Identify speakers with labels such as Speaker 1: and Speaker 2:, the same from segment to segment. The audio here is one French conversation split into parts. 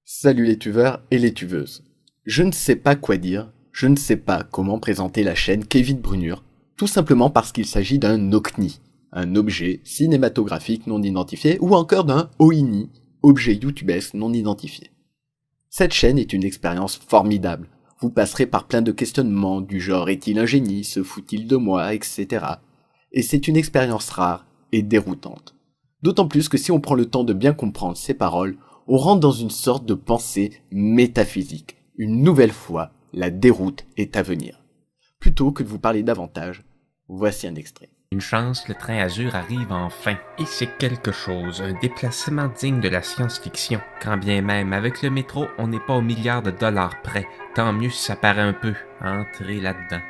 Speaker 1: Salut les tuveurs et les tuveuses. Je ne sais pas quoi dire, je ne sais pas comment présenter la chaîne Kevin Brunure, tout simplement parce qu'il s'agit d'un OCNI, un objet cinématographique non identifié, ou encore d'un OINI, objet youtubesque non identifié. Cette chaîne est une expérience formidable. Vous passerez par plein de questionnements du genre est-il un génie, se fout-il de moi, etc. Et c'est une expérience rare et déroutante. D'autant plus que si on prend le temps de bien comprendre ses paroles, on rentre dans une sorte de pensée métaphysique. Une nouvelle fois, la déroute est à venir. Plutôt que de vous parler davantage, voici un extrait.
Speaker 2: Une chance, le train Azur arrive enfin. Et c'est quelque chose, un déplacement digne de la science-fiction. Quand bien même, avec le métro, on n'est pas aux milliards de dollars près. Tant mieux si ça paraît un peu. Entrez là-dedans.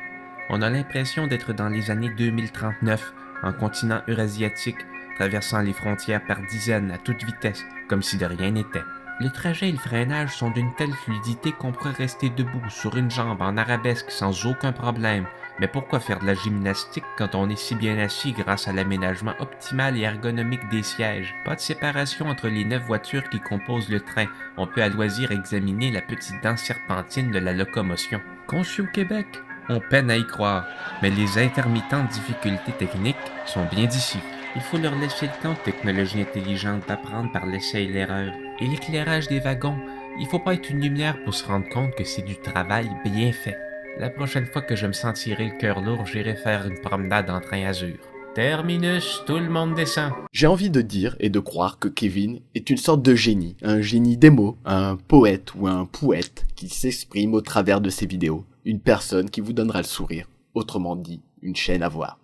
Speaker 2: On a l'impression d'être dans les années 2039, en continent eurasiatique, traversant les frontières par dizaines à toute vitesse, comme si de rien n'était. Le trajet et le freinage sont d'une telle fluidité qu'on pourrait rester debout sur une jambe en arabesque sans aucun problème. Mais pourquoi faire de la gymnastique quand on est si bien assis grâce à l'aménagement optimal et ergonomique des sièges? Pas de séparation entre les 9 voitures qui composent le train. On peut à loisir examiner la petite dent serpentine de la locomotion. Conçu au Québec? On peine à y croire, mais les intermittentes difficultés techniques sont bien d'ici. Il faut leur laisser le temps aux technologies intelligentes d'apprendre par l'essai et l'erreur. Et l'éclairage des wagons, il faut pas être une lumière pour se rendre compte que c'est du travail bien fait. La prochaine fois que je me sentirai le cœur lourd, j'irai faire une promenade en train Azur. Terminus, tout le monde descend.
Speaker 1: J'ai envie de dire et de croire que Kevin est une sorte de génie, un génie des mots, un poète ou un poète qui s'exprime au travers de ses vidéos, une personne qui vous donnera le sourire, autrement dit, une chaîne à voir.